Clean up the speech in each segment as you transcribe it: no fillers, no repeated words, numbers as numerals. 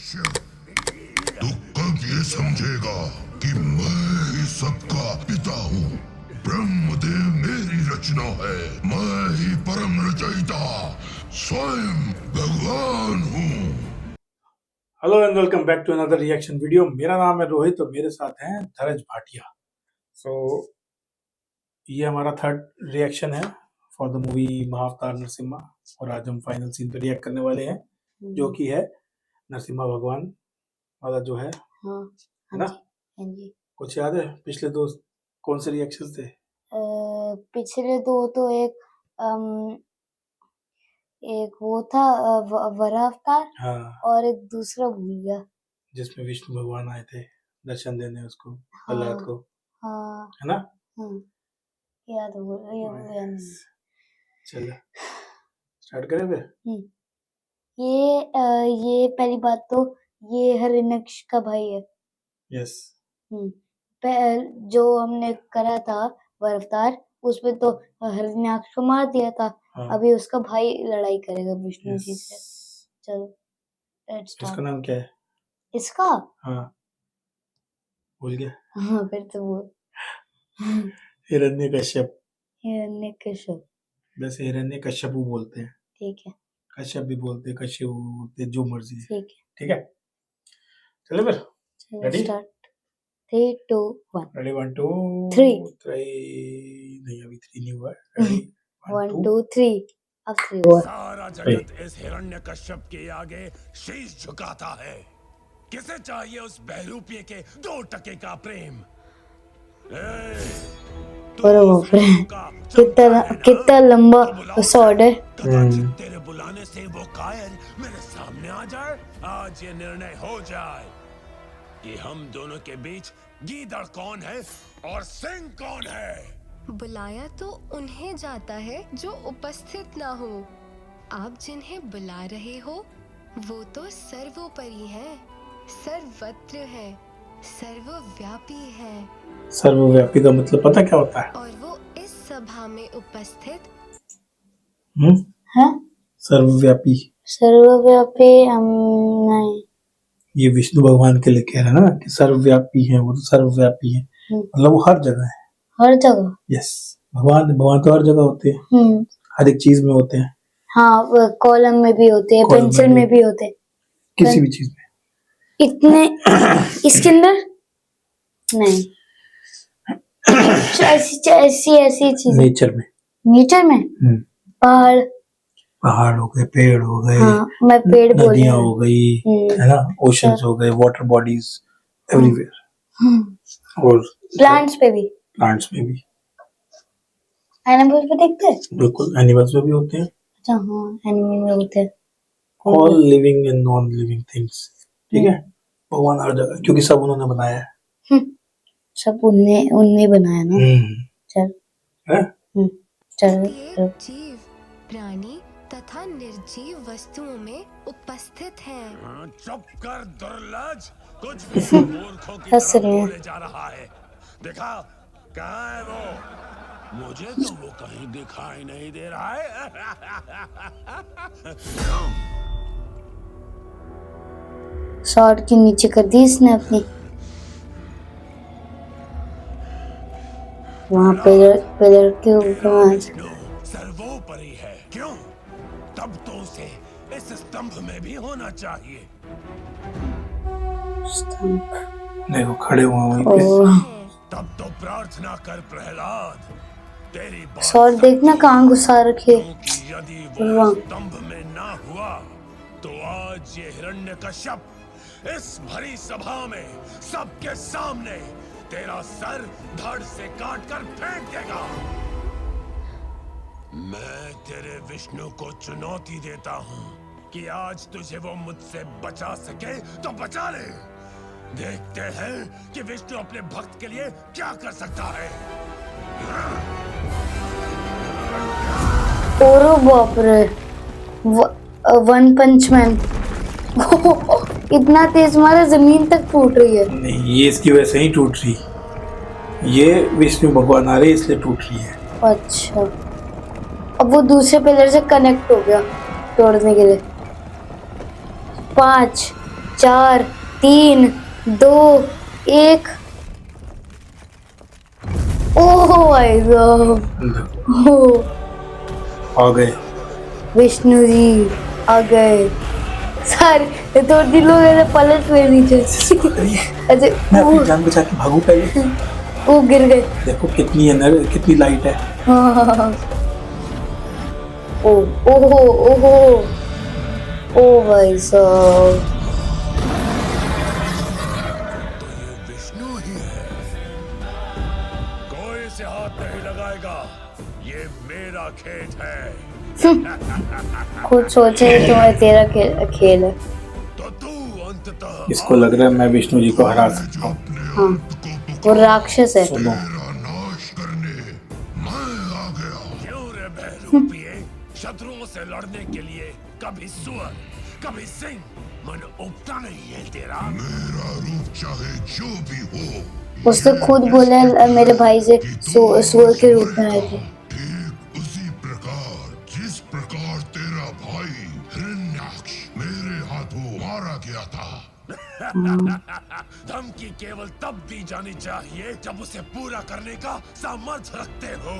कश्यप, तू कब ये समझेगा कि मैं ही सबका पिता हूँ। ब्रह्मदेव मेरी रचना है, मैं ही परम रचयिता स्वयं भगवान हूँ। Hello and welcome back to another reaction video. मेरा नाम है रोहित और मेरे साथ हैं धीरज भाटिया। ये हमारा थर्ड रिएक्शन है फॉर द मूवी महाअवतार नरसिम्हा और आज हम फाइनल सीन पे रिएक्ट करने वाले हैं जो कि है नरसिम्हा भगवान वाला जो है ना। कुछ याद है पिछले दो कौन से रिएक्शन थे? पिछले दो तो एक वो था वराह अवतार। हाँ, और एक दूसरा भूल गया जिसमें विष्णु भगवान आए थे दर्शन देने उसको प्रहलाद को, हाँ है ना? याद हो गया चलो स्टार्ट करें फिर। ये पहली बात तो ये हिरण्यकश्यप का भाई है। यस, जो हमने करा था वराह अवतार उसमें तो हिरण्याक्ष को मार दिया था। हाँ। अभी उसका भाई लड़ाई करेगा विष्णु जी से। चलो लेट्स इसका स्टार्ट। नाम क्या है? इसका हाँ भूल गया। हाँ फिर तो वो हिरण्यकश्यप। हिरण्यकश्यप। वैसे हिरण्यकश्यपु बोलते हैं, ठीक है, कश्यप भी बोलते हैं, कश्यप बोलते हैं, जो मर्जी है। ठीक है, ठीक है चलो फिर। रेडी? स्टार्ट। 3 2 1 रेडी 1 2 3 नहीं अभी 3 नहीं हुआ है। रेडी 1 2 3 अब 3 हुआ। सारा जगत इस हिरण्यकश्यप के आगे शीश झुकाता है। किसे चाहिए उस बहरूपिये के 2 टके का प्रेम? अरे बाप रे, कितना लंबा सॉर्ड है। तेरे बुलाने से वो कायर मेरे सामने आ जाए। आज ये निर्णय हो जाए कि हम दोनों के बीच गीदड़ कौन है और सिंह कौन है। बुलाया तो उन्हें जाता है जो उपस्थित ना हो। आप जिन्हें बुला रहे हो वो तो सर्वोपरि है, सर्वत्र है, सर्वव्यापी है। सर्वव्यापी का मतलब पता क्या होता है? और वो इस सभा में उपस्थित है सर्वव्यापी। सर्वव्यापी नहीं, ये विष्णु भगवान के लिए कह रहा है ना कि सर्वव्यापी है, वो तो सर्वव्यापी है मतलब वो हर जगह है। हर जगह। यस, भगवान तो हर जगह होते हैं, हर एक चीज में होते हैं। हाँ कॉलम में भी होते हैं, पेंसिल में भी होते हैं, किसी भी चीज में। इतने इसके अंदर नहीं। ऐसी चीज नेचर में पहाड़ हो गए, पेड़ हो गए, हाँ, मैं पेड़ बोल नदियां हो गई, है ना, ओशंस हो गए, वाटर बॉडीज एवरीवेयर। और प्लांट्स में भी एनिमल्स में देखते हैं। बिल्कुल, एनिमल्स में भी होते हैं। अच्छा हाँ, एनिमल में होते हैं। All living and non living things. ठीक है, भगवान हर जगह, क्योंकि सब उन्होंने बनाया है। सब उनने बनाया ना। चल जीव, प्राणी तथा निर्जीव वस्तुओं में उपस्थित हैं। चुप कर दुर्लज, कुछ भी मूर्खों की तरह बोले जा रहा है। देखा कहाँ है वो? मुझे तो वो कहीं दिखाई नहीं दे रहा है। शॉर्ट के नीचे कर दी इसने अपनी। वहाँ पिलर के ऊपर सर्वोपरि है, क्यों? तब तो उसे इस स्तंभ में भी होना चाहिए। देखो खड़े हुए वहीं पे। तब तो प्रार्थना कर प्रहलाद, तेरी बात शॉर्ट देखना कहाँ घुसा रखे। यदि वो स्तंभ में ना हुआ तो आज ये हिरण्यकश्यप इस भरी सभा में सबके सामने तेरा सर धड़ से काट कर फेंक देगा। मैं तेरे विष्णु को चुनौती देता हूँ कि आज तुझे वो मुझसे बचा सके तो बचा ले। देखते हैं कि विष्णु अपने भक्त के लिए क्या कर सकता है। ओरो बाप रे, वन पंच मैन। इतना तेज मारा जमीन तक टूट रही है। नहीं, ये इसकी वजह से ही टूट रही, ये विष्णु भगवान आ रहे इसलिए टूट रही है। अच्छा, अब वो दूसरे पिलर से कनेक्ट हो गया तोड़ने के लिए। 5 4 3 2 1। ओह भाई साहब, ओह आ गए। विष्णु जी आ गए। सारे 2-3 लोग ऐसे पलट रहे नीचे। अच्छा मैं अपनी जान बचा के भागू पहले। वो गिर गए। देखो कितनी लाइट है। हाँ। ओ ओहो ओहो ओ भाई साहब। तो ये विष्णु ही है। कोई इसे हाथ नहीं लगाएगा, ये मेरा खेत है। खुद सोचे तुम्हें तेरा खेल है। तो तू अंततः इसको लग रहा है मैं विष्णु जी को हरा सकता हूँ। हाँ वो राक्षस है। सुनो, तेरा नाश करने मैं आ गया। क्यों रे बहरूपिये, शत्रुओं से लड़ने के लिए कभी सुअर कभी सिंह, मन उगता नहीं है तेरा। मेरा रूप चाहे जो भी हो, उसने खुद बोला मेरे भाई से सुअर के रूप में आए थे। ठीक उसी प्रकार जिस प्रकार तेरा भाई हिरण्याक्ष मेरे हाथों मारा गया था। धमकी केवल तब दी जानी चाहिए जब उसे पूरा करने का सामर्थ्य रखते हो।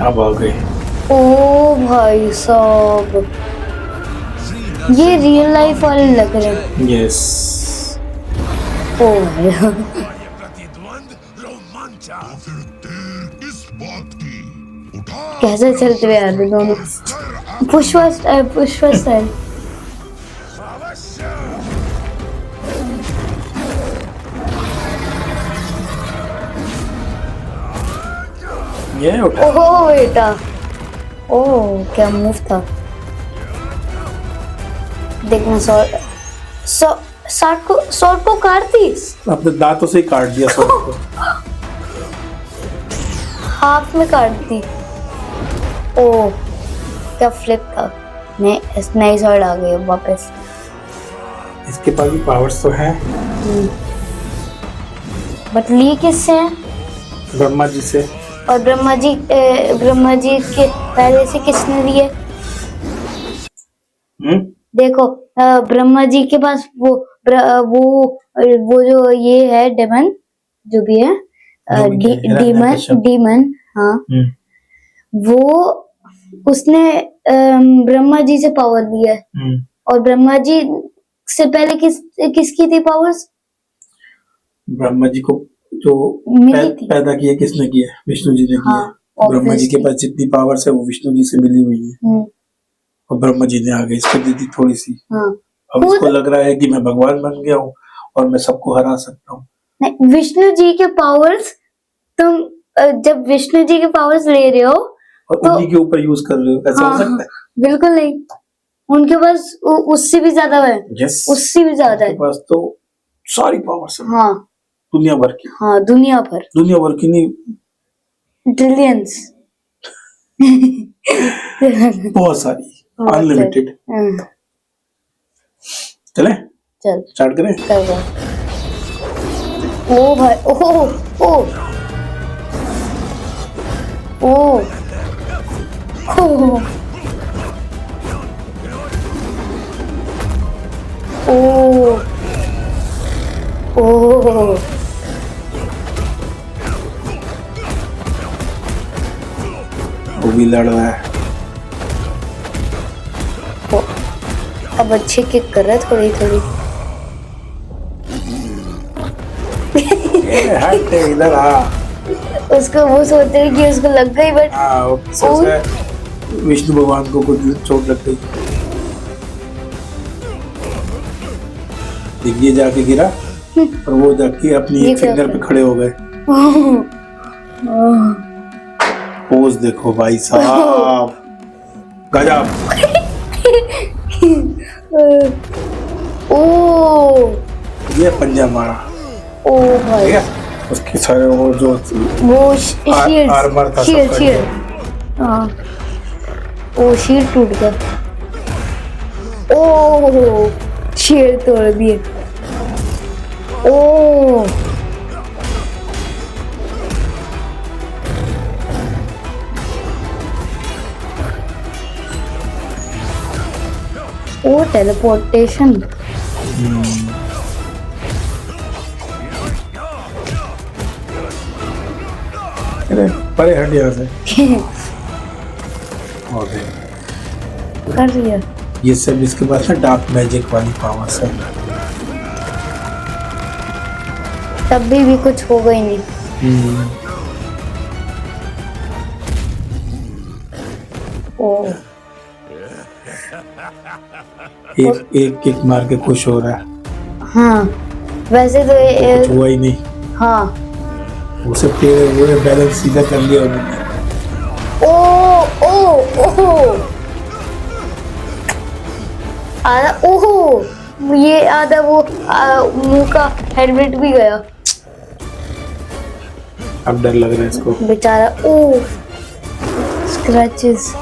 अब आ गए। ओ भाई साहब, ये रियल लाइफ वाले लग रहे हैं। यस। ओ भाई और ये प्रतिद्वंद रोमांचा। तो फिर देर किस बात की? उठा कैसे चलते हुए आ रहे दोनों। पुष्पा स्टाइल। अवश्य। ये उठा। ओहो बेटा, ओह क्या मूव था। देखना शॉर्ट को काट दी। अपने दांतों से ही काट दिया सब को। हाफ में काट दी। ओह क्या फ्लिप था। नई शॉर्ट आ गई वापस। इसके पास भी पावर्स तो है। बट ली किससे है? ब्रह्मा जी से। और ब्रह्मा जी के पहले से किसने दिए? देखो ब्रह्मा जी के पास वो जो ये है डेमन जो भी है, डीमन हाँ, वो उसने ब्रह्मा जी से पावर लिया है। और ब्रह्मा जी से पहले किसकी थी पावर्स? ब्रह्मा जी को जो पैदा किया किसने किया? विष्णु जी ने किया। हाँ, ब्रह्मा जी के पास जितनी पावर्स है वो विष्णु जी से मिली हुई है। और ब्रह्मा जी ने आगे इसको दी थी थोड़ी सी। हाँ। अब इसको लग रहा है कि मैं भगवान बन गया हूँ और मैं सबको हरा सकता हूँ। नहीं, विष्णु जी के पावर्स तुम जब विष्णु जी के पावर्स ले रहे हो और तो उन्हीं के ऊपर यूज कर रहे हो, ऐसा हो सकता है? बिल्कुल नहीं, उनके पास उससे भी ज्यादा है। यस, उससे भी ज्यादा है। उनके पास तो सारी पावर्स है। हाँ दुनिया भर की। हाँ दुनिया भर की नहीं, ट्रिलियंस। बहुत सारी, अनलिमिटेड। चले चल स्टार्ट करें। कर दो। ओ भाई ओ ओ ओ ओ ओ वो भी लड़ रहा है। अब अच्छे किक कर रहा है थोड़ी थोड़ी। हट इधर आ। उसको वो सोचते हैं कि उसको लग गई, बट हाँ, वो सोच रहा है विष्णु भगवान को कुछ चोट लग गई। ये जाके गिरा और वो जाके अपनी एक फिंगर पे खड़े हो गए। पोज देखो भाई साहब, गजब। ओ ये पंजा मारा। ओ भाई, ठीक है, उसके सारे वो जो वो शील्ड आर्मर था, शील्ड हाँ, ओ शील्ड टूट गया। ओ शील्ड तोड़ दिए। ओ ओ टेलीपोर्टेशन। अरे परे हट यहाँ से। और देख, कर रही है। ये सब इसके पास ना डार्क मैजिक वाली पावर्स है। तब भी कुछ होगा ही नहीं। ओ एक किक मार के खुश हो रहा है। हाँ वैसे तो कुछ हुआ ही नहीं। हाँ उसे पूरे बैलेंस सीधा कर लिया उन्होंने। ओ ओ ओ आधा ओहो ये आधा वो मुंह का हेलमेट भी गया। अब डर लग रहा है इसको। बेचारा। ओ स्क्रैचेस।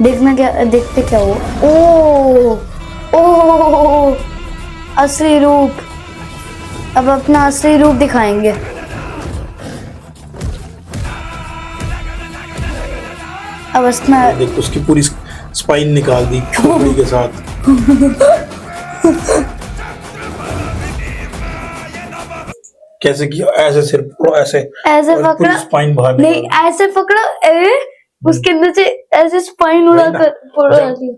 देखते क्या हो। ओ ओ असली रूप। अब अपना असली रूप दिखाएंगे। अब इसमें देख उसकी पूरी स्पाइन निकाल दी खोपड़ी के साथ। कैसे किया? ऐसे सिर ऐसे ऐसे और पकड़ा पूरी स्पाइन बाहर नहीं, निकाल ऐसे पकड़ा उसके अंदर से ऐसे स्पाइन उड़ा वही ना, कर उड़ा जब- दिया।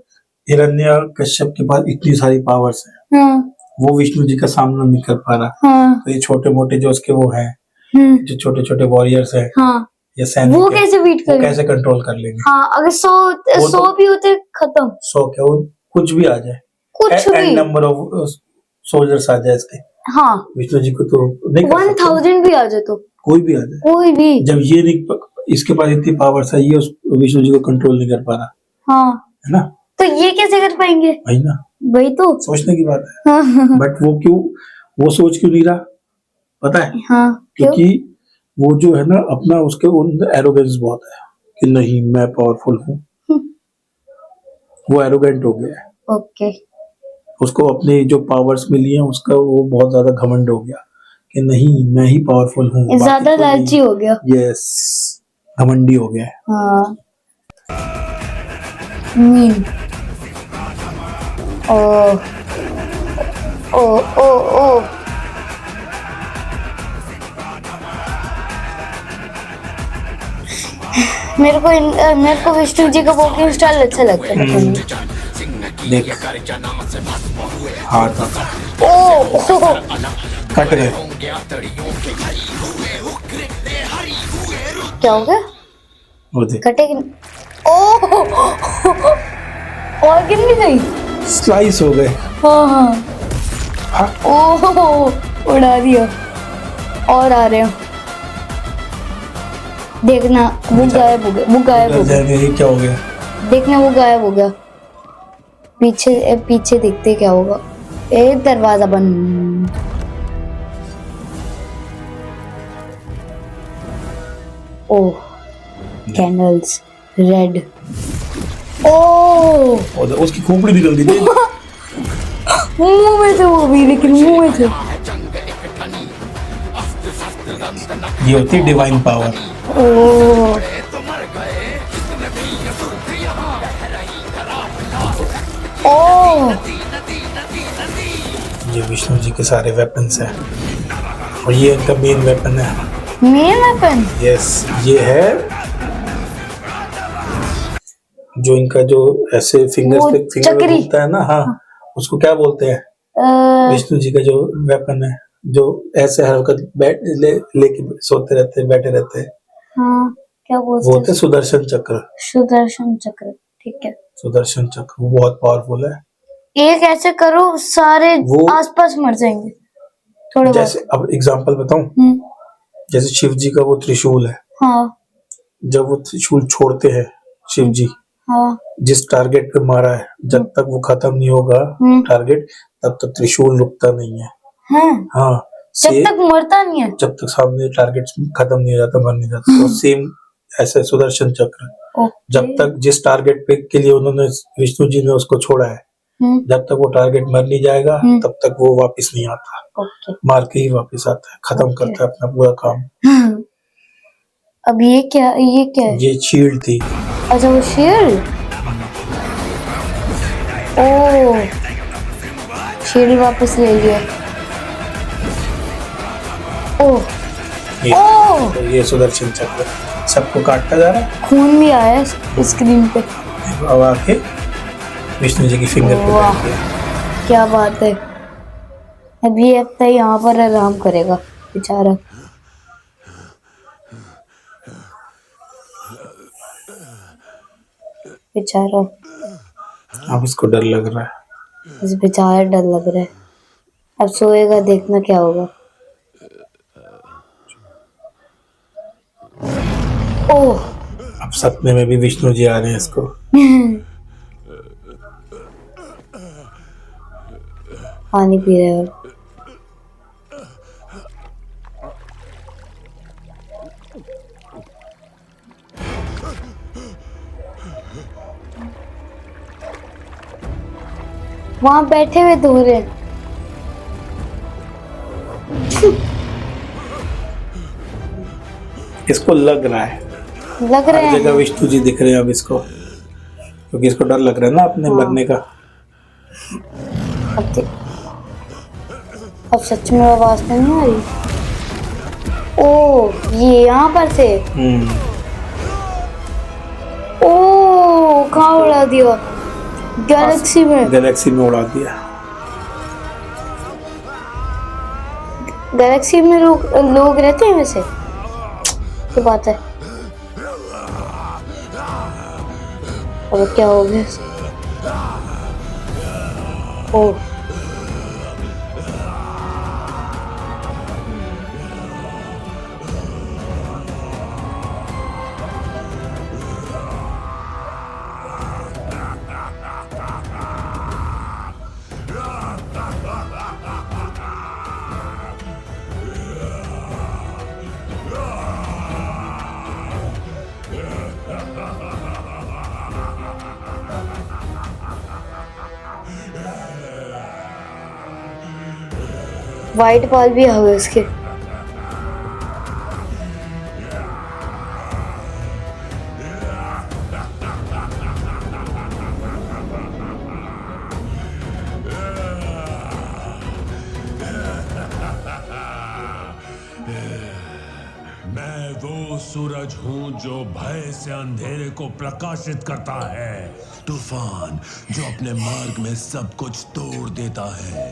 हिरण्य कश्यप के पास इतनी सारी पावर्स है, हाँ वो विष्णु जी का सामना नहीं कर पा रहा। हाँ तो ये छोटे मोटे जो उसके वो हैं, जो छोटे छोटे वॉरियर्स हैं हाँ या वो सैनिक हैं, कैसे बीट वो करें? कैसे कंट्रोल कर लेंगे? हाँ अगर 100 वो 100 तो- भी होते खत्म। 100 क्या, वो कुछ भी आ जाए, कुछ एंड भी। नंबर ऑफ सोल्जर्स आ जाए इसके, हाँ विष्णु जी को तो नहीं कर सकते। 1000 भी आ जाए तो कोई भी आ जाए, कोई भी। जब ये नहीं, इसके पास इतनी पावर्स है, ये उस विष्णु जी को कंट्रोल नहीं कर पा रहा हाँ है ना। तो ये कैसे कर पाएंगे? भाई ना, वही तो। सोचने की बात है। हाँ बट वो सोच क्यों नहीं रहा पता है? हाँ क्यों? क्योंकि वो जो है ना अपना, उसके अंदर एरोगेंस बहुत है कि नहीं मैं पावरफुल हूँ। वो एरोगेंट हो गया है। ओके उसको अपनी जो पावर्स मिली हैं उसका वो बहुत ज्यादा घमंड हो गया कि नहीं मैं ही पावरफुल हूँ, ज्यादा लालची हो गया। यस, घमंडी हो गया है। हाँ मीन। ओ ओ ओ ओ मेरे को विष्णु जी का वॉकिंग स्टाइल अच्छा लगता है। देख हाथ आता है, ओ कट गए। क्या हो गया? वो देख कटे कि ओ और गिर भी गई। स्लाइस हो गए। हाँ हाँ ओ उड़ा दिया और आ रहे हैं। देखना वो गायब हो गया, वो गायब हो गया। ये क्या हो गया? देखना वो गायब हो गया। पीछे पीछे देखते क्या होगा। एक दरवाजा बंद। ओह कैंडल्स रेड। ओह और उसकी खोपड़ी निकल गई। देख मुंह में थे वो भी, लेकिन मुंह में थे। ये होती है डिवाइन पावर। ओह ओह ये विष्णु जी के सारे वेपन्स हैं और ये इनका मेन वेपन है। Main weapon. यस, ये है जो इनका जो ऐसे फिंगर वो पे फिंगर चक्री। होता है ना, हाँ उसको क्या बोलते हैं? विष्णु जी का जो वेपन है, जो ऐसे हरकत लेके सोते रहते हैं, बैठे रहते हैं, हाँ क्या वो बोलते होते हैं सुदर्शन चक्र। सुदर्शन चक्र। ठीक है। सुदर्शन चक्र वो बहुत पावरफुल है। एक ऐसे करो सारे वो- आसपास मर जाएंगे थोड़े बहुत। जैसे अब एग्जांपल बताऊं, जैसे शिव जी का वो त्रिशूल है, हाँ जब वो त्रिशूल छोड़ते हैं शिव जी, हाँ जिस टारगेट पे मारा है, जब तक वो खत्म नहीं होगा टारगेट, तब तक त्रिशूल रुकता नहीं है। हाँ हाँ, जब तक मरता नहीं है। जब तक सामने टारगेट खत्म नहीं हो जाता, मर नहीं जाता। तो सेम ऐसे सुदर्शन चक्र, जब तक जिस टारगेट पे के लिए उन्होंने विष्णु जी ने उसको छोड़ा है, जब तक वो टारगेट मर नहीं जाएगा तब तक वो वापस नहीं आता। मार के ही वापस आता है, खत्म करता है अपना पूरा काम। अब ये क्या है? ये शील्ड थी। अच्छा वो शील्ड। ओ शील्ड वापस ले लिया। ओ ये, ओ तो ये सुदर्शन चक्र सबको काटता जा रहा है। खून भी आया है स्क्रीन पे। अब आके विष्णु जी की फिंगर पे वाह। बैठ गया। क्या बात है। अब ये अब तक यहाँ पर आराम करेगा बेचारा। बेचारा, अब इसको डर लग रहा है। इस बेचारा डर लग रहा है। अब सोएगा, देखना क्या होगा। ओह अब सपने में भी विष्णु जी आ रहे हैं इसको। पानी पी रहे हो। वहां बैठे हुए धो रहे। इसको लग रहा है, लग रहे हर जगह हैं। विष्णु जी दिख रहे हैं अब इसको, क्योंकि इसको डर लग रहा है ना अपने मरने का। अब सच में आवाज तो नहीं आ रही। ओ ये यहाँ पर से। ओ कहाँ उड़ा दिया? गैलेक्सी में। गैलेक्सी में उड़ा दिया। गैलेक्सी में लोग रहते हैं वैसे, तो बात है। अब क्या हो गया? ओ वाइट बॉल भी आ गए उसके। मैं वो सूरज हूँ जो भय से अंधेरे को प्रकाशित करता है, तूफान जो अपने मार्ग में सब कुछ तोड़ देता है,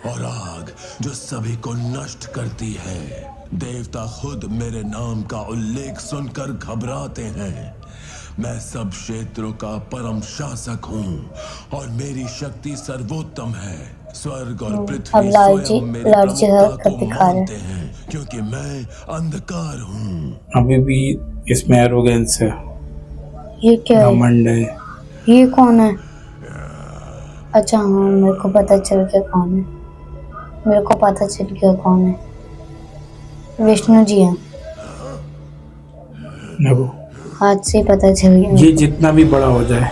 और आग जो सभी को नष्ट करती है। देवता खुद मेरे नाम का उल्लेख सुनकर घबराते हैं। मैं सब क्षेत्रों का परम शासक हूँ और मेरी शक्ति सर्वोत्तम है। स्वर्ग और अब पृथ्वी लालची स्वयं मेरी लालची प्रमुखता हरकत को दिखा रहे मानते हैं, क्योंकि मैं अंधकार हूँ। अभी भी इसमें एरोगेंस है, ये क्या है? घमंड है। ये कौन है? अच्छा हाँ, मेरे को पता चल गया कौन है। मेरे को पता चल गया कौन है। विष्णु जी हैं। देखो, हाथ से पता चल गया। ये जितना भी बड़ा हो जाए,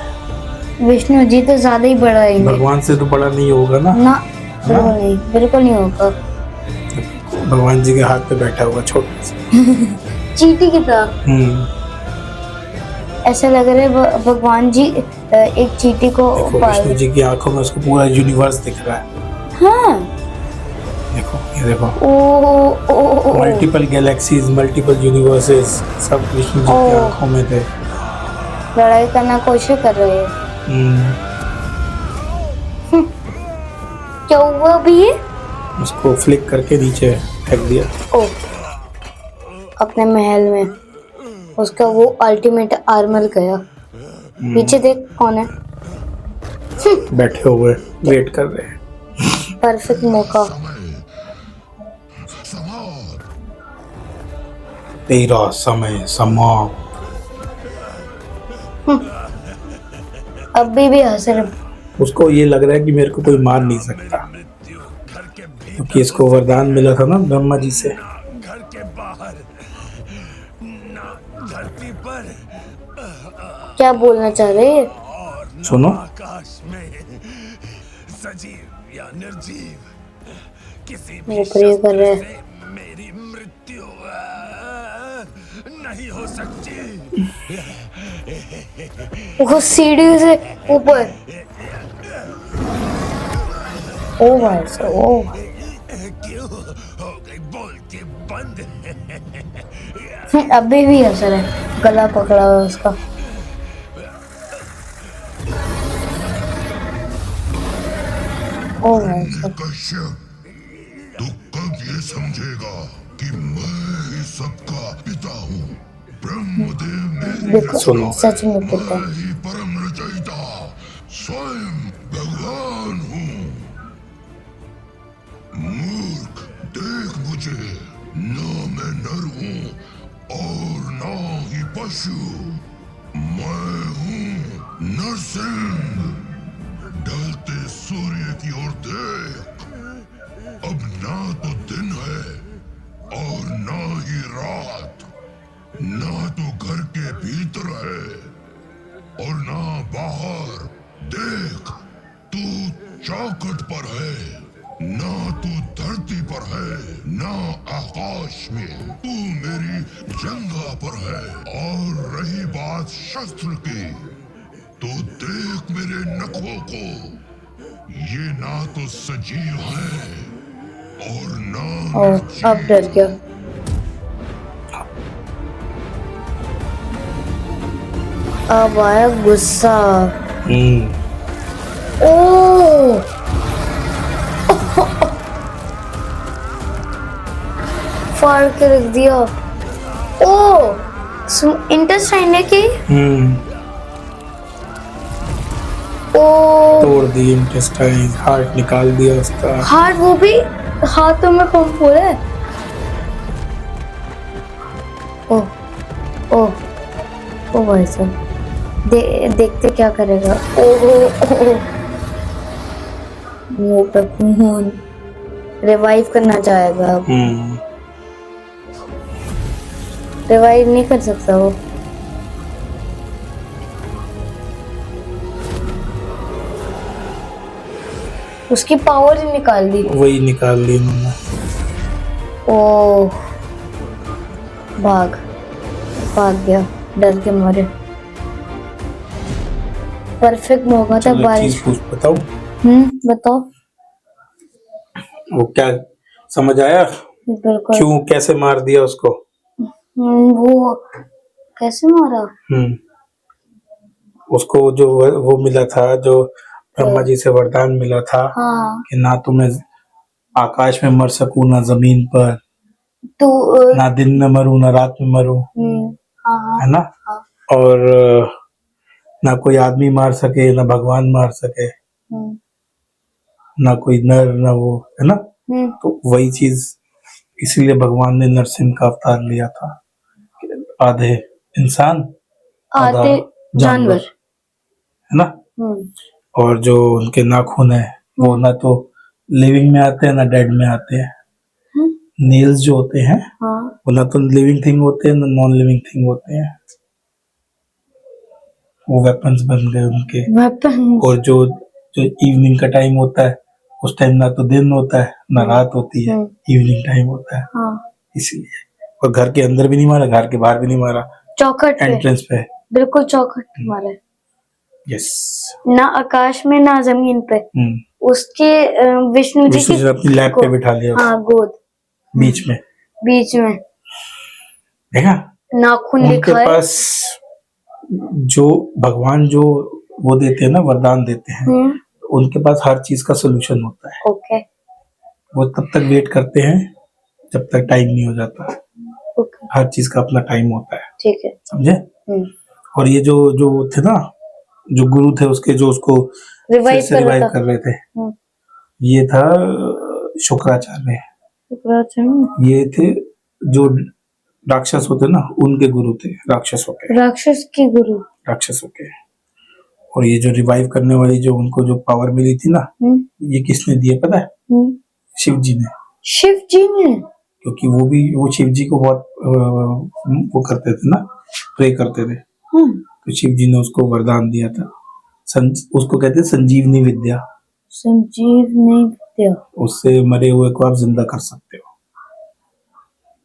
विष्णु जी तो ज्यादा ही बड़ा है। भगवान से तो बड़ा नहीं होगा ना। ना बिल्कुल नहीं, बिल्कुल नहीं होगा। भगवान जी के हाथ पे बैठा हुआ छोटा सा चींटी की तरह। ऐसा लग रहा है भगवान जी एक चींटी को देखो, पाल। विष्णु जी की आंखों में उसको पूरा यूनिवर्स दिख रहा है। हाँ देखो, ये देखो, ओ मल्टीपल गैलेक्सीज, मल्टीपल यूनिवर्सेस, सब विष्णु जी की आंखों में थे। लड़ाई करना कोशिश कर रहे हैं। क्या हुआ अभी ये? उसको फ्लिक करके नीचे फेंक दिया। ओ अपने महल में उसका वो अल्टीमेट आर्मर गया। पीछे देख कौन है। बैठे हुए वेट कर रहे हैं। परफेक्ट मौका। तेरा समय समाप्त। अभी भी हंस रहे। उसको ये लग रहा है कि मेरे को कोई मार नहीं सकता, क्योंकि इसको वरदान मिला था ना ब्रह्मा जी से। घर के बाहर ना धरती पर क्या बोलना चाह रहे हैं? सुनो, आकाश में सजीव या निर्जीव किसी भी वो प्रे कर रहे हैं। से मेरी मृत्यु नहीं हो सकती। वो सीढ़ी से ऊपर ओ भाई साहब, ओ क्यों हो गई बोलती बंद? अभी भी असर है, गला पकड़ा हुआ है उसका। ओ भाई साहब, कश्यप, तू कब ये समझेगा कि मैं ही सबका पिता हूँ? ब्रह्मदेव मेरी देखो रचना है। सच में पिता। मैं ही परम रचयिता, स्वयं भगवान हूँ। मूर्ख, देख मुझे, ना मैं नर हूँ और ना ही पशु। मैं हूँ नरसिंह। ढलते सूर्य की ओर देख, अब ना तो दिन है और ना ही रात, ना तो घर के भीतर है और ना बाहर। देख, तू चौखट पर है, ना तू धरती पर है, ना आकाश में। तू मेरी जंगा पर है। और रही बात शस्त्र की, तो देख मेरे नखों को, ये ना तो सजीव है और ना ओ अब डर गया। अब आया गुस्सा। ओ फाड़ के रख दिया। ओ इंटेस्टाइन है कि? ओ तोड़ दी इंटेस्टाइन, हार्ट निकाल दिया उसका। हार्ट, वो भी हाथों में पंप हो रहा है। ओ ओ ओ भाई साहब, देखते क्या करेगा। ओ मुंह पे खून, रिवाइव करना चाहेगा अब। रिवाइव नहीं कर सकता वो। उसकी पावर ही निकाल दी। वही निकाल दी उन्होंने। ओ भाग गया डर के मारे। परफेक्ट मौका था बारिश। चीज बताओ। बताओ। वो क्या समझ आया? बिल्कुल। क्यों, कैसे मार दिया उसको? वो कैसे मारा? उसको जो वो मिला था, जो ब्रह्मा जी से वरदान मिला था। हाँ। कि ना तो मैं आकाश में मर सकूं, ना जमीन पर, तो ना दिन में मरूं, ना रात में मरूं। हाँ, है ना? हाँ। और ना कोई आदमी मार सके, ना भगवान मार सके, ना कोई नर, ना वो, है ना? तो वही चीज, इसीलिए भगवान ने नरसिंह का अवतार लिया था। आधे इंसान, आधे जानवर, है ना? और जो उनके नाखून है, वो ना तो लिविंग में आते हैं, ना डेड में आते हैं। नेल्स जो होते हैं, वो ना तो लिविंग थिंग होते हैं, ना नॉन लिविंग थिंग होते हैं। वो वेपन्स बन गए उनके। और जो जो इवनिंग का टाइम होता है, उस टाइम ना तो दिन होता है, ना रात होती है, इवनिंग टाइम होता है। इसलिए। और घर के अंदर भी नहीं मारा, घर के बाहर भी नहीं मारा, चौखट एंट्रेंस पे। बिल्कुल चौखट मारा। यस। ना आकाश में, ना जमीन पे। उसके विष्णु जी ने अपनी लैब पे बिठा लिया। हाँ, गोद बीच में देखा, नाखून उनके लिखा है। पास जो भगवान जो वो देते हैं ना, वरदान देते हैं, उनके पास हर चीज का सोल्यूशन होता है। ओके। वो तब तक वेट करते हैं जब तक टाइम नहीं हो जाता। ओके। हर चीज का अपना टाइम होता है। ठीक है, समझे? और ये जो जो थे ना, जो गुरु थे उसके, जो उसको रिवाइव कर रहे थे, ये था शुक्राचार्य। ये थे जो राक्षस होते ना, उनके गुरु थे, राक्षसों के और ये जो रिवाइव करने वाली जो उनको जो पावर मिली थी ना, ये किसने दिया पता है? शिव जी ने। क्योंकि वो शिव जी को बहुत वो करते थे ना, प्रे करते थे। तो शिव जी ने उसको वरदान दिया था। उसको कहते हैं संजीवनी विद्या। उससे मरे हुए को आप जिंदा कर सकते हो।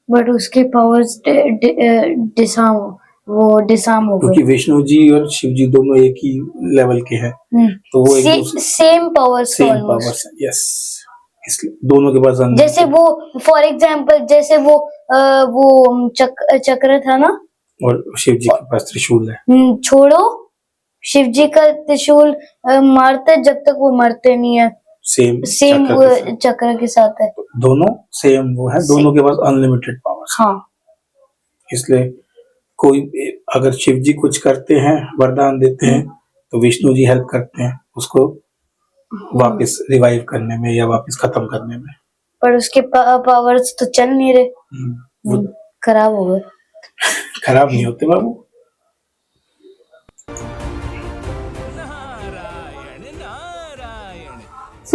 बट उसके पावर्स डिसआर्म वो डिसआर्म हो क्योंकि गए। विष्णु जी और शिव जी दोनों एक ही लेवल के हैं, तो वो एक दूसरे same powers same almost. Powers, yes, इसलिए दोनों के पास जैसे unlimited। वो फॉर एग्जांपल जैसे वो चक्र था ना, और शिव जी के पास त्रिशूल है। छोड़ो, शिव जी का त्रिशूल मारते जब तक वो मरते नहीं है, सेम सेम चक्र के साथ है। दोनों सेम वो है, दोनों के पास अनलिमिटेड पावर्स। हाँ, इसलिए कोई अगर शिव जी कुछ करते हैं, वरदान देते हैं, तो विष्णु जी हेल्प करते हैं उसको वापस रिवाइव करने में या वापस खत्म करने में। पर उसके पावर्स तो चल नहीं रहे, वो खराब हो गए। खराब नहीं होते बाबू। नारायण नारायण।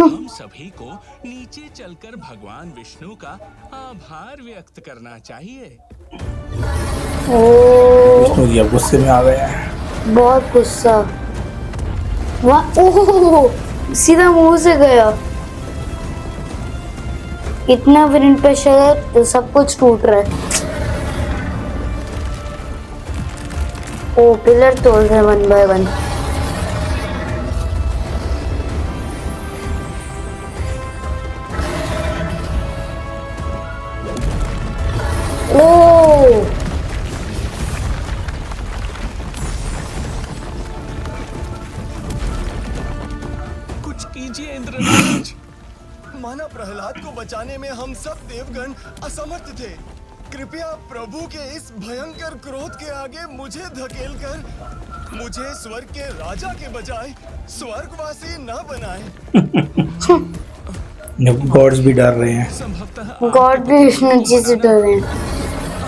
हम सभी को नीचे चलकर भगवान विष्णु का आभार व्यक्त करना चाहिए। विष्णु जी अब गुस्से में आ गए हैं। बहुत गुस्सा, ओह सीधा मुंह से गया। इतना विंड प्रेशर है तो सब कुछ टूट रहा है। ओ पिलर तोड़ रहे 1 by 1। ओ कुछ कीजिए इंद्रराज। माना प्रहलाद को बचाने में हम सब देवगण असमर्थ थे। कृपया प्रभु के इस भयंकर क्रोध के आगे मुझे धकेलकर मुझे स्वर्ग के राजा के बजाय स्वर्गवासी न बनाएं। गॉड्स भी डर रहे हैं। संभवतः गॉड भी विष्णु जी से डर रहे हैं।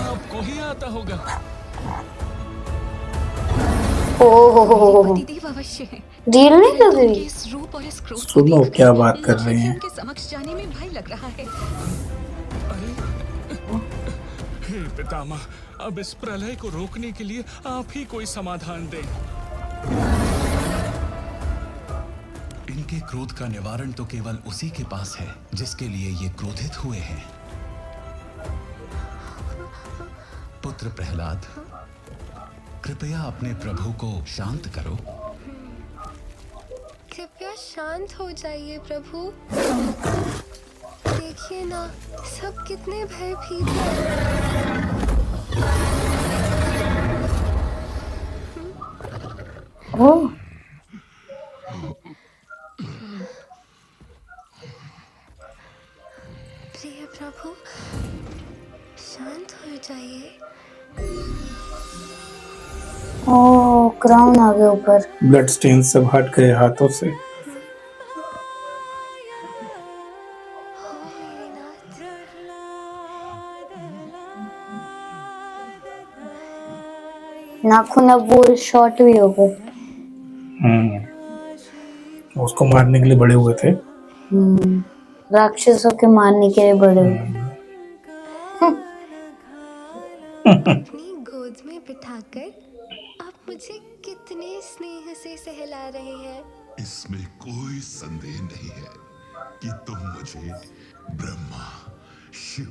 आपको ही आता होगा। ओह पतिदेव अवश्य है। डील नहीं कर परंतु रही। उनके इस रूप और इस क्रोध को सुनो देखकर क्या बात कर मुझे रहे भी हैं। उनके समक्ष जाने में भय लग रहा है। हे पितामह, अब इस प्रलय को रोकने के लिए आप ही कोई समाधान दें। इनके क्रोध का निवारण तो केवल उसी के पास है जिसके लिए ये क्रोधित हुए हैं। पुत्र प्रहलाद, कृपया अपने प्रभु को शांत करो। कृपया शांत हो जाइए प्रभु। देखिए ना, सब कितने भयभीत हैं। ओह प्रिय प्रभु, शांत हो जाइए। ओह क्राउन आ गया ऊपर। ब्लड स्टेन सब हट गए हाथों से। हो मेरे नाथ। नाखून अब वो शॉर्ट भी हो गए। उसको मारने के लिए बड़े हुए थे। राक्षसों के मारने के लिए बड़े हुए। अपनी गोद में बिठाकर आप मुझे कितने स्नेह से सहला रहे हैं। इसमें कोई संदेह नहीं है कि तुम मुझे ब्रह्मा, शिव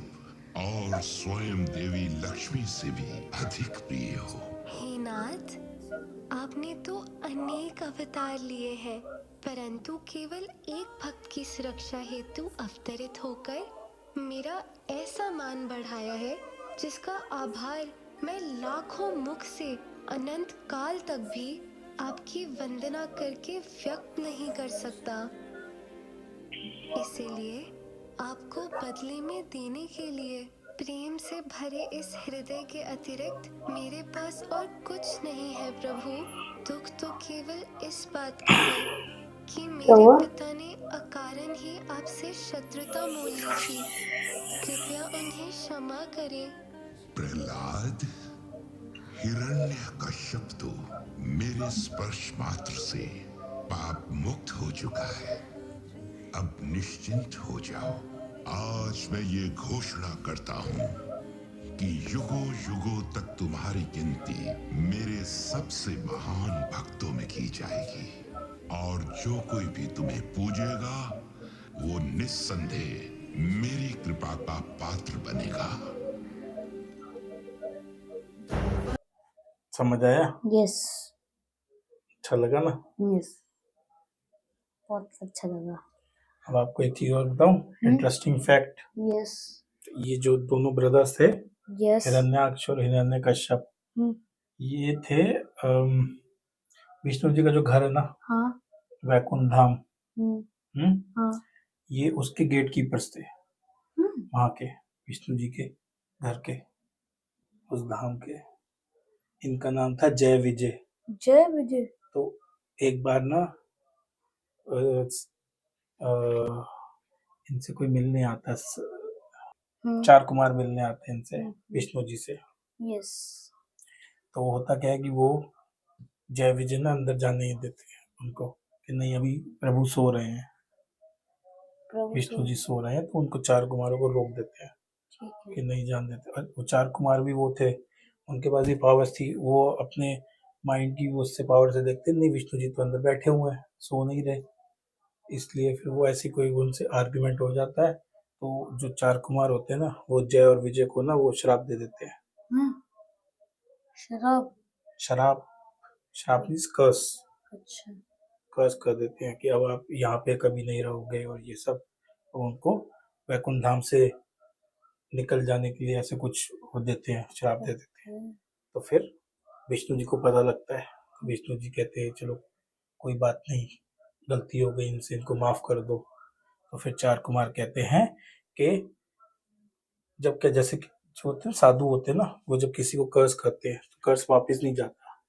और स्वयं देवी लक्ष्मी से भी अधिक प्रिय हो। हे नाथ, आपने तो अनेक अवतार लिए हैं, परंतु केवल एक भक्त की सुरक्षा हेतु अवतरित होकर मेरा ऐसा मान बढ़ाया है जिसका आभार मैं लाखों मुख से अनंत काल तक भी आपकी वंदना करके व्यक्त नहीं कर सकता। इसीलिए आपको बदले में देने के लिए प्रेम से भरे इस हृदय के अतिरिक्त मेरे पास और कुछ नहीं है प्रभु। दुख तो केवल इस बात का है कि मेरे पिता ने अकारण ही आपसे शत्रुता मोल ली थी। कृपया उन्हें क्षमा करें। प्रहलाद, हिरण्यकश्यप तो मेरे स्पर्श मात्र से पाप मुक्त हो चुका है। अब निश्चिंत हो जाओ। आज मैं ये घोषणा करता हूं कि युगों युगों तक तुम्हारी गिनती मेरे सबसे महान भक्तों में की जाएगी, और जो कोई भी तुम्हें पूजेगा वो निस्संदेह मेरी कृपा का पात्र बनेगा। समझ आया? यस अच्छा लगा ना? यस, बहुत अच्छा लगा। अब आपको एक चीज और बताऊं, इंटरेस्टिंग फैक्ट। यस ये जो दोनों ब्रदर्स थे, यस हिरण्याक्ष और हिरण्यकश्यप, ये थे विष्णु जी का जो घर है ना, हाँ वैकुंठ धाम, हाँ ये उसके गेट कीपर्स थे, वहां के विष्णु जी के घर के, उस धाम के। इनका नाम था जय विजय। जय विजय। तो एक बार ना इनसे कोई मिलने आता, चार कुमार मिलने आते हैं इनसे, विष्णु जी से। यस तो होता क्या है कि वो जय विजय ना अंदर जाने नहीं देते हैं उनको, कि नहीं अभी प्रभु सो रहे हैं, विष्णु जी सो रहे हैं, तो उनको चार कुमारों को रोक देते हैं कि नहीं जान देते। और वो चार कुमार भी वो थे, उनके पास भी पावर्स थी, वो अपने माइंड की उससे पावर से देखते नहीं विष्णु जी तो अंदर बैठे हुए हैं, सो नहीं रहे, इसलिए फिर वो ऐसी कोई उनसे आर्ग्यूमेंट हो जाता है, तो जो चार कुमार होते हैं ना, वो जय और विजय को ना वो श्राप दे देते हैं। शराब? श्राप मीन्स कर्स, अच्छा कर्स कर देते हैं कि अब आप यहाँ पे कभी नहीं रहोगे और ये सब। तो उनको वैकुंठ धाम से निकल जाने के लिए ऐसे कुछ वो देते हैं, श्राप दे देते हैं। तो फिर विष्णु जी को पता लगता है, विष्णु जी कहते हैं चलो कोई बात नहीं, गलती हो गई इनसे, इनको माफ कर दो। तो फिर चार कुमार कहते हैं कि जब क्या, जैसे कि जो होते हैं साधु होते हैं ना, वो जब किसी को कर्ज करते हैं तो कर्ज वापस नहीं जाता,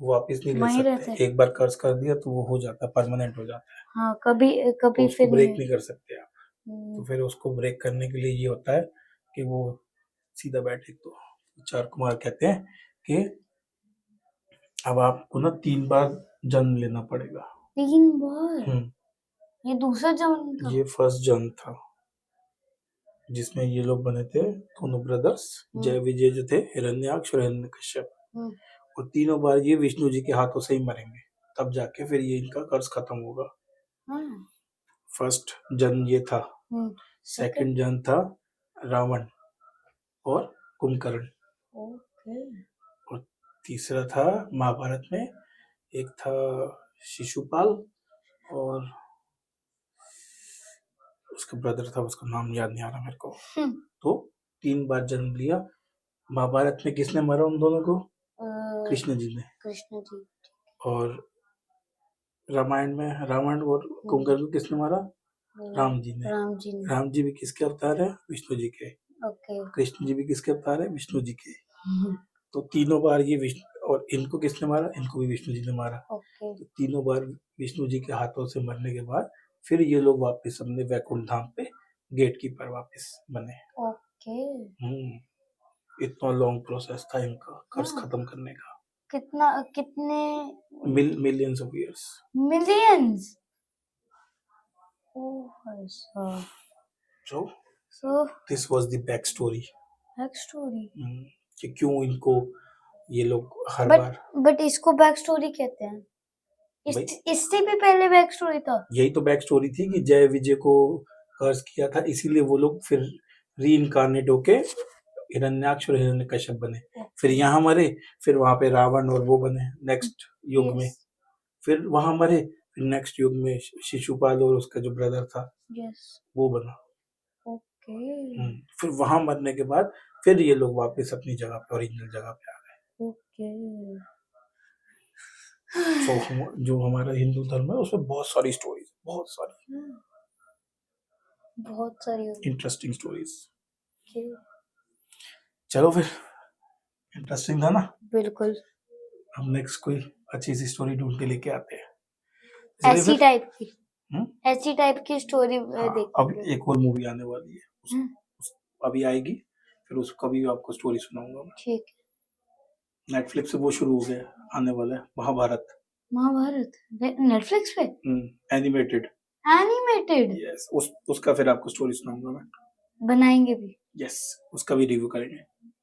वो वापस नहीं ले वहीं सकते। रहते। एक बार कर्ज कर दिया तो वो हो जाता है, परमानेंट हो जाता है, हाँ, कभी तो कभी उसको फिर ब्रेक नहीं। नहीं कर सकते आप। तो फिर उसको ब्रेक करने के लिए ये होता है कि वो सीधा बैठे। तो चार कुमार कहते हैं कि अब आपको ना 3 बार जन्म लेना पड़ेगा। 3 बार? ये दूसरा जन्म था? ये फर्स्ट जन्म था जिसमें ये लोग बने थे, दोनों ब्रदर्स, जय विजय जो थे, हिरण्याक्ष और हिरण्यकश्यप। और तीनों बार ये विष्णु जी के हाथों से ही मरेंगे, तब जाके फिर ये इनका कर्ज खत्म होगा। फर्स्ट जन्म ये था, सेकंड जन्म था रावण और कुंभकर्ण, और तीसरा था महाभारत में, एक था शिशुपाल और उसका ब्रदर था, उसका नाम याद नहीं आ रहा मेरे को। तो 3 बार जन्म लिया। महाभारत में किसने मारा उन दोनों को? कृष्ण जी ने। कृष्ण जी। और रामायण में रावण और कुंभकर्ण को किसने मारा? राम जी ने। राम जी भी किसके अवतार है? विष्णु जी के। कृष्ण जी भी किसके अवतार है? विष्णु जी के। तो तीनों बार ये विष्णु, और इनको किसने मारा? इनको भी विष्णु जी ने मारा। तो तीनों बार विष्णु जी के हाथों से मरने के बाद फिर ये लोग वापस अपने वैकुंठ धाम पे गेट कीपर वापस बने। इतना लॉन्ग प्रोसेस था इनका कर्ज खत्म करने का। कितने? Millions of years. Millions? So this was the back story कि क्यों इनको ये लोग हर बार। बट इसको बैक स्टोरी कहते हैं? इससे भी पहले बैक स्टोरी था? यही तो बैक स्टोरी थी कि जय विजय को कर्ज किया था, इसीलिए वो लोग फिर रीइंकार्नेट होके हिरण्याक्ष और हिरण्यकश्यप बने। फिर यहाँ मरे, फिर वहां पे रावण और वो बने नेक्स्ट युग में, फिर वहां मरे, फिर नेक्स्ट युग में शिशुपाल और उसका जो ब्रदर था वो बना। फिर वहां मरने के बाद फिर ये लोग वापस अपनी जगह पे, ओरिजिनल जगह पे आ गए। तो जो हमारा हिंदू धर्म है उसमें बहुत सारी स्टोरीज, बहुत सारी इंटरेस्टिंग स्टोरीज। चलो फिर, इंटरेस्टिंग था ना? बिल्कुल। हम नेक्स्ट कोई अच्छी सी स्टोरी ढूंढ के लेके आते हैं, ऐसी टाइप की स्टोरी देखेंगे। अब एक और मूवी आने वाली है, अभी आएगी, फिर उसका भी आपको स्टोरी सुनाऊंगा। ठीक है। नेटफ्लिक्स पे वो शुरू हो गया, आने वाला है महाभारत नेटफ्लिक्स पे एनिमेटेड। यस, उसका फिर आपको स्टोरी सुनाऊंगा मैं। बनाएंगे भी? यस, उसका भी रिव्यू करेंगे।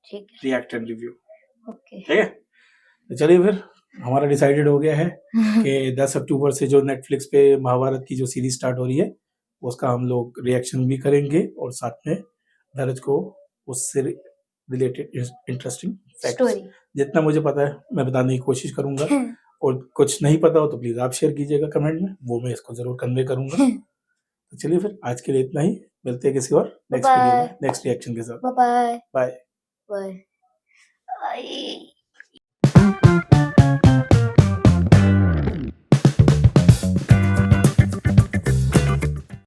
ठीक है। React and review. ठीक है, तो चलिए फिर हमारा डिसाइडेड हो गया है कि 10 अक्टूबर से जो नेटफ्लिक्स पे महाभारत की जो सीरीज स्टार्ट हो रही है उसका हम लोग रिएक्शन भी करेंगे, और साथ में धीरज को उससे रिलेटेड इंटरेस्टिंग फैक्ट्स जितना मुझे पता है मैं बताने की कोशिश करूंगा, और कुछ नहीं पता हो तो प्लीज आप शेयर कीजिएगा कमेंट में, वो मैं इसको जरूर कन्वे करूंगा। तो चलिए फिर आज के लिए इतना ही, मिलते हैं किसी और नेक्स्ट वीडियो में नेक्स्ट रिएक्शन के साथ। Bye bye. बाय।